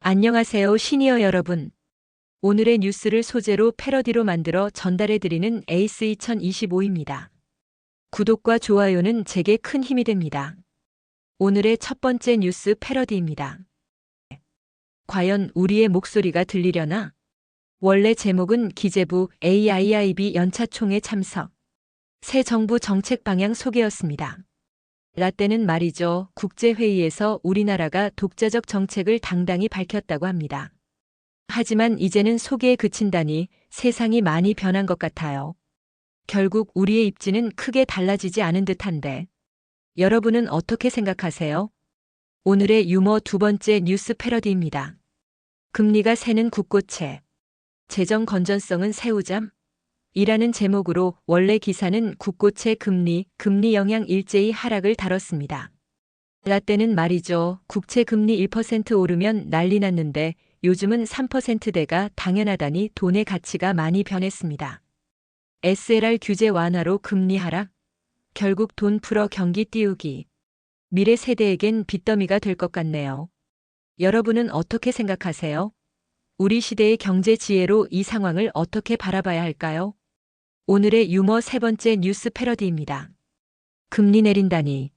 안녕하세요, 시니어 여러분. 오늘의 뉴스를 소재로 패러디로 만들어 전달해드리는 에이스 2025입니다. 구독과 좋아요는 제게 큰 힘이 됩니다. 오늘의 첫 번째 뉴스 패러디입니다. 과연 우리의 목소리가 들리려나? 원래 제목은 기재부 AIIB 연차총회 참석, 새 정부 정책 방향 소개였습니다. 라떼는 말이죠. 국제회의에서 우리나라가 독자적 정책을 당당히 밝혔다고 합니다. 하지만 이제는 소개에 그친다니 세상이 많이 변한 것 같아요. 결국 우리의 입지는 크게 달라지지 않은 듯한데 여러분은 어떻게 생각하세요? 오늘의 유머 두 번째 뉴스 패러디입니다. 금리가 새는 국고채, 재정 건전성은 새우잠? 이라는 제목으로 원래 기사는 국고채 금리 영향 일제히 하락을 다뤘습니다. 라떼는 말이죠. 국채 금리 1% 오르면 난리 났는데 요즘은 3%대가 당연하다니 돈의 가치가 많이 변했습니다. SLR 규제 완화로 금리 하락? 결국 돈 풀어 경기 띄우기. 미래 세대에겐 빚더미가 될 것 같네요. 여러분은 어떻게 생각하세요? 우리 시대의 경제 지혜로 이 상황을 어떻게 바라봐야 할까요? 오늘의 유머 세 번째 뉴스 패러디입니다. 금리 내린다니.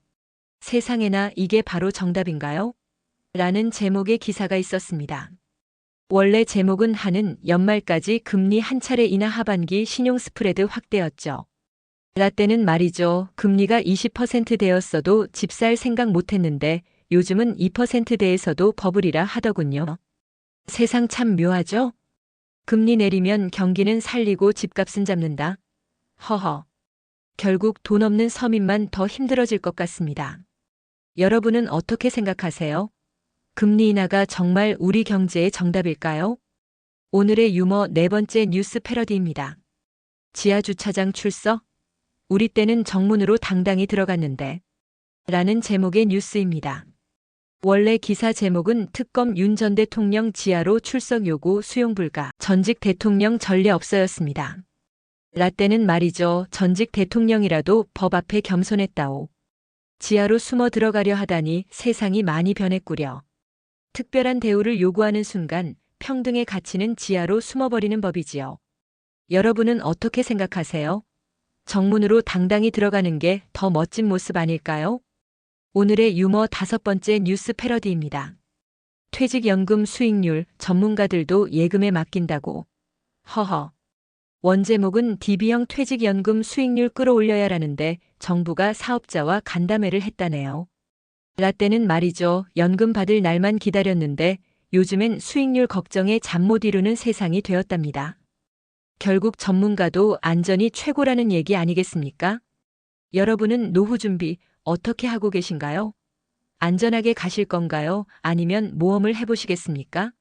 세상에나 이게 바로 정답인가요? 라는 제목의 기사가 있었습니다. 원래 제목은 하는 연말까지 금리 한 차례 인하 하반기 신용 스프레드 확대였죠. 라떼는 말이죠. 금리가 20%대였어도 집 살 생각 못했는데 요즘은 2%대에서도 버블이라 하더군요. 세상 참 묘하죠? 금리 내리면 경기는 살리고 집값은 잡는다. 허허. 결국 돈 없는 서민만 더 힘들어질 것 같습니다. 여러분은 어떻게 생각하세요? 금리 인하가 정말 우리 경제의 정답일까요? 오늘의 유머 네 번째 뉴스 패러디입니다. 지하주차장 출석? 우리 때는 정문으로 당당히 들어갔는데. 라는 제목의 뉴스입니다. 원래 기사 제목은 특검 윤 전 대통령 지하로 출석 요구 수용 불가, 전직 대통령 전례 없어였습니다. 라떼는 말이죠. 전직 대통령이라도 법 앞에 겸손했다오. 지하로 숨어 들어가려 하다니 세상이 많이 변했구려. 특별한 대우를 요구하는 순간 평등의 가치는 지하로 숨어버리는 법이지요. 여러분은 어떻게 생각하세요? 정문으로 당당히 들어가는 게 더 멋진 모습 아닐까요? 오늘의 유머 다섯 번째 뉴스 패러디입니다. 퇴직연금 수익률 전문가들도 예금에 맡긴다고. 허허. 원제목은 DB형 퇴직연금 수익률 끌어올려야라는데 정부가 사업자와 간담회를 했다네요. 라떼는 말이죠. 연금 받을 날만 기다렸는데 요즘엔 수익률 걱정에 잠 못 이루는 세상이 되었답니다. 결국 전문가도 안전이 최고라는 얘기 아니겠습니까? 여러분은 노후 준비 어떻게 하고 계신가요? 안전하게 가실 건가요? 아니면 모험을 해보시겠습니까?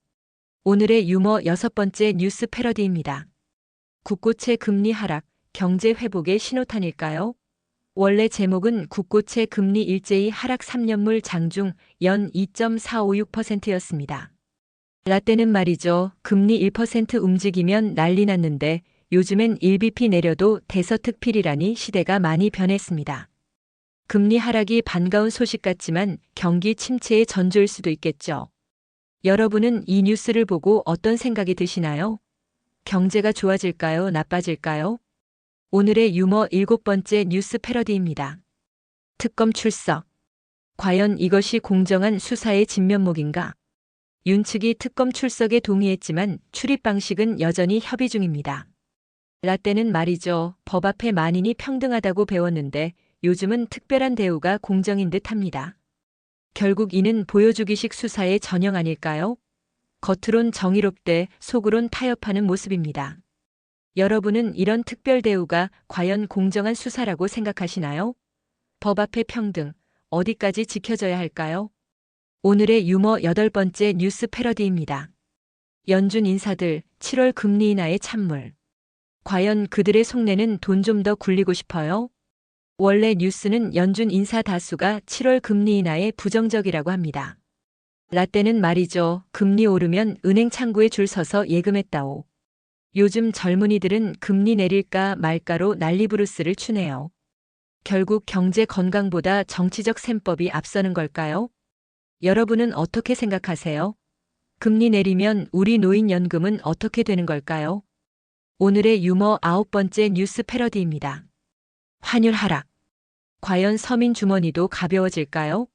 오늘의 유머 여섯 번째 뉴스 패러디입니다. 국고채 금리 하락, 경제 회복의 신호탄일까요? 원래 제목은 국고채 금리 일제히 하락 3년물 장중 연 2.456%였습니다. 라떼는 말이죠. 금리 1% 움직이면 난리 났는데 요즘엔 1bp 내려도 대서특필이라니 시대가 많이 변했습니다. 금리 하락이 반가운 소식 같지만 경기 침체의 전조일 수도 있겠죠. 여러분은 이 뉴스를 보고 어떤 생각이 드시나요? 경제가 좋아질까요? 나빠질까요? 오늘의 유머 일곱 번째 뉴스 패러디입니다. 특검 출석. 과연 이것이 공정한 수사의 진면목인가? 윤 측이 특검 출석에 동의했지만 출입 방식은 여전히 협의 중입니다. 라떼는 말이죠. 법 앞에 만인이 평등하다고 배웠는데 요즘은 특별한 대우가 공정인 듯 합니다. 결국 이는 보여주기식 수사의 전형 아닐까요? 겉으론 정의롭되 속으론 타협하는 모습입니다. 여러분은 이런 특별 대우가 과연 공정한 수사라고 생각하시나요? 법 앞에 평등, 어디까지 지켜져야 할까요? 오늘의 유머 여덟 번째 뉴스 패러디입니다. 연준 인사들 7월 금리 인하의 찬물. 과연 그들의 속내는 돈 좀 더 굴리고 싶어요? 원래 뉴스는 연준 인사 다수가 7월 금리 인하에 부정적이라고 합니다. 라떼는 말이죠. 금리 오르면 은행 창구에 줄 서서 예금했다오. 요즘 젊은이들은 금리 내릴까 말까로 난리부르스를 추네요. 결국 경제 건강보다 정치적 셈법이 앞서는 걸까요? 여러분은 어떻게 생각하세요? 금리 내리면 우리 노인연금은 어떻게 되는 걸까요? 오늘의 유머 9번째 뉴스 패러디입니다. 환율 하락. 과연 서민 주머니도 가벼워질까요?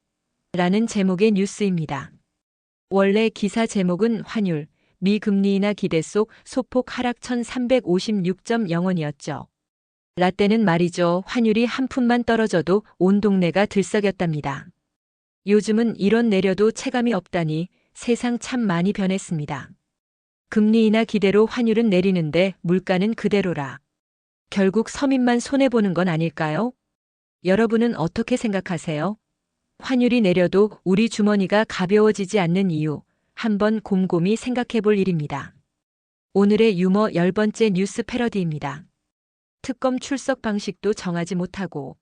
라는 제목의 뉴스입니다. 원래 기사 제목은 환율, 미 금리 인하 기대 속 소폭 하락 1356.0원이었죠. 라떼는 말이죠. 환율이 한 푼만 떨어져도 온 동네가 들썩였답니다. 요즘은 이런 내려도 체감이 없다니 세상 참 많이 변했습니다. 금리 인하 기대로 환율은 내리는데 물가는 그대로라. 결국 서민만 손해보는 건 아닐까요? 여러분은 어떻게 생각하세요? 환율이 내려도 우리 주머니가 가벼워지지 않는 이유, 한번 곰곰이 생각해 볼 일입니다. 오늘의 유머 10번째 뉴스 패러디입니다. 특검 출석 방식도 정하지 못하고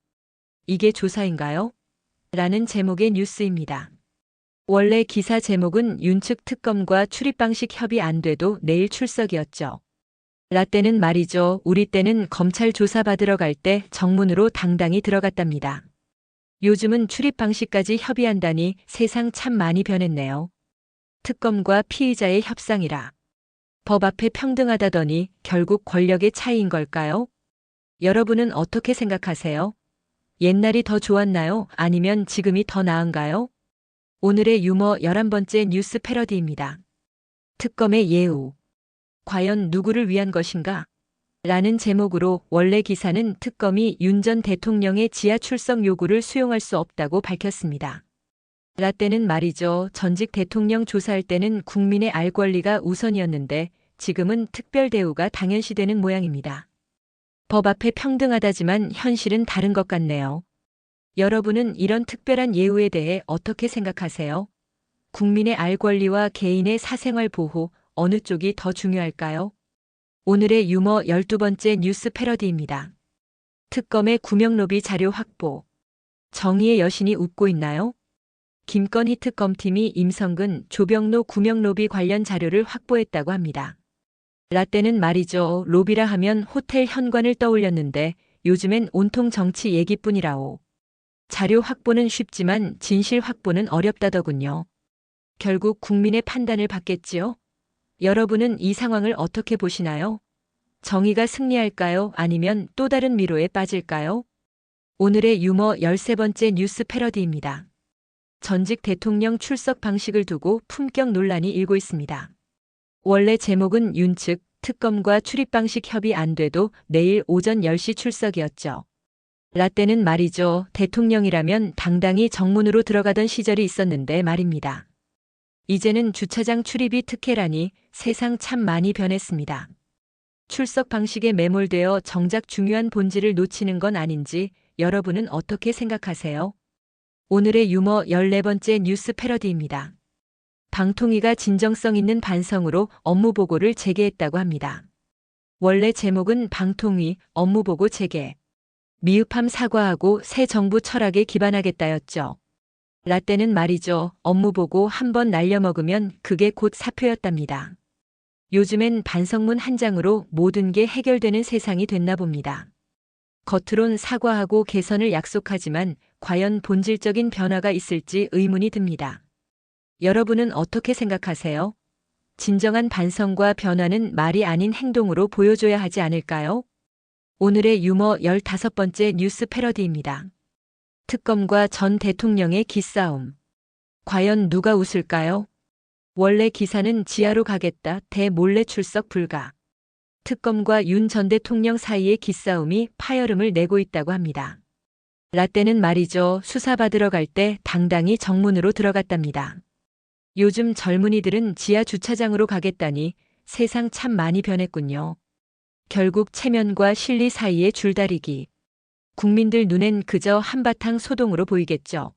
이게 조사인가요? 라는 제목의 뉴스입니다. 원래 기사 제목은 윤측 특검과 출입 방식 협의 안 돼도 내일 출석이었죠. 라떼는 말이죠. 우리 때는 검찰 조사 받으러 갈 때 정문으로 당당히 들어갔답니다. 요즘은 출입 방식까지 협의한다니 세상 참 많이 변했네요. 특검과 피의자의 협상이라. 법 앞에 평등하다더니 결국 권력의 차이인 걸까요? 여러분은 어떻게 생각하세요? 옛날이 더 좋았나요? 아니면 지금이 더 나은가요? 오늘의 유머 11번째 뉴스 패러디입니다. 특검의 예우. 과연 누구를 위한 것인가? 라는 제목으로 원래 기사는 특검이 윤 전 대통령의 지하 출석 요구를 수용할 수 없다고 밝혔습니다. 라떼는 말이죠. 전직 대통령 조사할 때는 국민의 알 권리가 우선이었는데 지금은 특별 대우가 당연시되는 모양입니다. 법 앞에 평등하다지만 현실은 다른 것 같네요. 여러분은 이런 특별한 예우에 대해 어떻게 생각하세요? 국민의 알 권리와 개인의 사생활 보호, 어느 쪽이 더 중요할까요? 오늘의 유머 12번째 뉴스 패러디입니다. 특검의 구명로비 자료 확보. 정의의 여신이 웃고 있나요? 김건희 특검팀이 임성근, 조병로 구명로비 관련 자료를 확보했다고 합니다. 라떼는 말이죠. 로비라 하면 호텔 현관을 떠올렸는데 요즘엔 온통 정치 얘기뿐이라오. 자료 확보는 쉽지만 진실 확보는 어렵다더군요. 결국 국민의 판단을 받겠지요? 여러분은 이 상황을 어떻게 보시나요? 정의가 승리할까요? 아니면 또 다른 미로에 빠질까요? 오늘의 유머 13번째 뉴스 패러디입니다. 전직 대통령 출석 방식을 두고 품격 논란이 일고 있습니다. 원래 제목은 윤 측 특검과 출입 방식 협의 안 돼도 내일 오전 10시 출석이었죠. 라떼는 말이죠. 대통령이라면 당당히 정문으로 들어가던 시절이 있었는데 말입니다. 이제는 주차장 출입이 특혜라니 세상 참 많이 변했습니다. 출석 방식에 매몰되어 정작 중요한 본질을 놓치는 건 아닌지 여러분은 어떻게 생각하세요? 오늘의 유머 14번째 뉴스 패러디입니다. 방통위가 진정성 있는 반성으로 업무보고를 재개했다고 합니다. 원래 제목은 방통위 업무보고 재개. 미흡함 사과하고 새 정부 철학에 기반하겠다였죠. 라떼는 말이죠. 업무보고 한번 날려먹으면 그게 곧 사표였답니다. 요즘엔 반성문 한 장으로 모든 게 해결되는 세상이 됐나 봅니다. 겉으론 사과하고 개선을 약속하지만 과연 본질적인 변화가 있을지 의문이 듭니다. 여러분은 어떻게 생각하세요? 진정한 반성과 변화는 말이 아닌 행동으로 보여줘야 하지 않을까요? 오늘의 유머 15번째 뉴스 패러디입니다. 특검과 전 대통령의 기싸움. 과연 누가 웃을까요? 원래 기사는 지하로 가겠다, 대몰래 출석 불가. 특검과 윤 전 대통령 사이의 기싸움이 파열음을 내고 있다고 합니다. 라떼는 말이죠. 수사받으러 갈 때 당당히 정문으로 들어갔답니다. 요즘 젊은이들은 지하 주차장으로 가겠다니 세상 참 많이 변했군요. 결국 체면과 실리 사이의 줄다리기. 국민들 눈엔 그저 한바탕 소동으로 보이겠죠.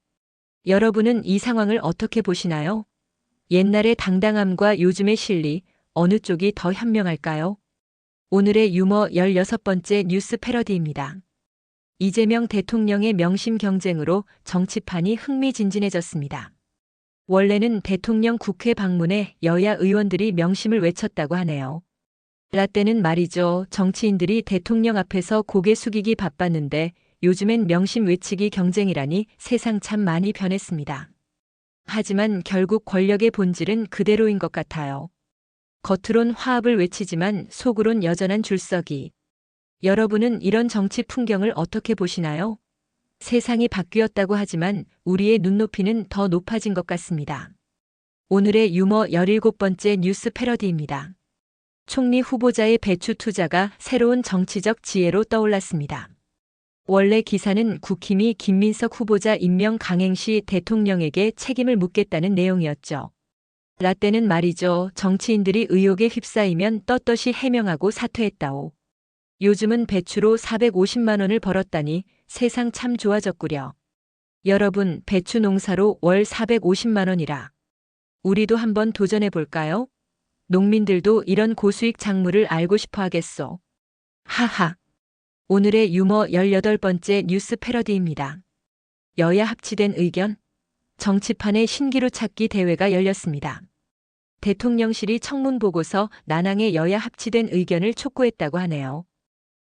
여러분은 이 상황을 어떻게 보시나요? 옛날의 당당함과 요즘의 실리, 어느 쪽이 더 현명할까요? 오늘의 유머 16번째 뉴스 패러디입니다. 이재명 대통령의 명심 경쟁으로 정치판이 흥미진진해졌습니다. 원래는 대통령 국회 방문에 여야 의원들이 명심을 외쳤다고 하네요. 라떼는 말이죠. 정치인들이 대통령 앞에서 고개 숙이기 바빴는데 요즘엔 명심 외치기 경쟁이라니 세상 참 많이 변했습니다. 하지만 결국 권력의 본질은 그대로인 것 같아요. 겉으론 화합을 외치지만 속으론 여전한 줄서기. 여러분은 이런 정치 풍경을 어떻게 보시나요? 세상이 바뀌었다고 하지만 우리의 눈높이는 더 높아진 것 같습니다. 오늘의 유머 17번째 뉴스 패러디입니다. 총리 후보자의 배추 투자가 새로운 정치적 지혜로 떠올랐습니다. 원래 기사는 국힘이 김민석 후보자 임명 강행 시 대통령에게 책임을 묻겠다는 내용이었죠. 라떼는 말이죠. 정치인들이 의혹에 휩싸이면 떳떳이 해명하고 사퇴했다오. 요즘은 배추로 450만 원을 벌었다니 세상 참 좋아졌구려. 여러분, 배추 농사로 월 450만 원이라. 우리도 한번 도전해 볼까요? 농민들도 이런 고수익 작물을 알고 싶어 하겠소. 하하. 오늘의 유머 18번째 뉴스 패러디입니다. 여야 합치된 의견? 정치판의 신기루 찾기 대회가 열렸습니다. 대통령실이 청문보고서 난항의 여야 합치된 의견을 촉구했다고 하네요.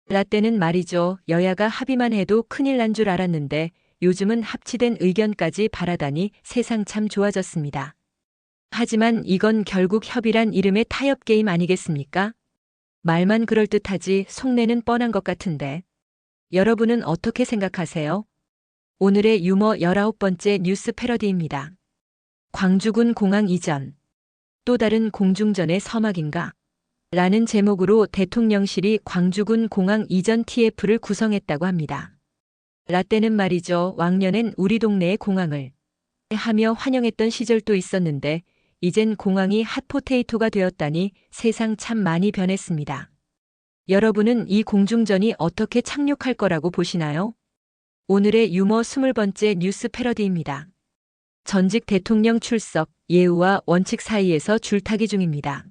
라떼는 말이죠. 여야가 합의만 해도 큰일 난 줄 알았는데 요즘은 합치된 의견까지 바라다니 세상 참 좋아졌습니다. 하지만 이건 결국 협의란 이름의 타협 게임 아니겠습니까? 말만 그럴듯하지 속내는 뻔한 것 같은데. 여러분은 어떻게 생각하세요? 오늘의 유머 19번째 뉴스 패러디입니다. 광주군 공항 이전. 또 다른 공중전의 서막인가? 라는 제목으로 대통령실이 광주군 공항 이전 TF를 구성했다고 합니다. 라떼는 말이죠. 왕년엔 우리 동네의 공항을 하며 환영했던 시절도 있었는데 이젠 공항이 핫포테이토가 되었다니 세상 참 많이 변했습니다. 여러분은 이 공중전이 어떻게 착륙할 거라고 보시나요? 오늘의 유머 20번째 뉴스 패러디입니다. 전직 대통령 출석, 예우와 원칙 사이에서 줄타기 중입니다.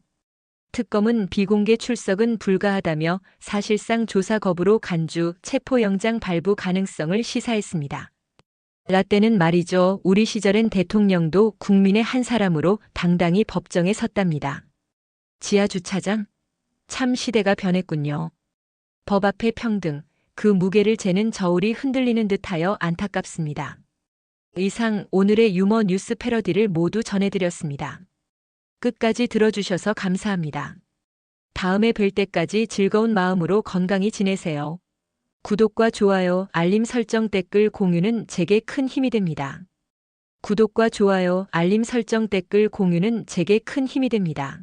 특검은 비공개 출석은 불가하다며 사실상 조사 거부로 간주, 체포영장 발부 가능성을 시사했습니다. 라떼는 말이죠. 우리 시절엔 대통령도 국민의 한 사람으로 당당히 법정에 섰답니다. 지하주차장? 참 시대가 변했군요. 법 앞에 평등, 그 무게를 재는 저울이 흔들리는 듯하여 안타깝습니다. 이상 오늘의 유머 뉴스 패러디를 모두 전해드렸습니다. 끝까지 들어주셔서 감사합니다. 다음에 뵐 때까지 즐거운 마음으로 건강히 지내세요. 구독과 좋아요, 알림 설정, 댓글 공유는 제게 큰 힘이 됩니다. 구독과 좋아요, 알림 설정, 댓글 공유는 제게 큰 힘이 됩니다.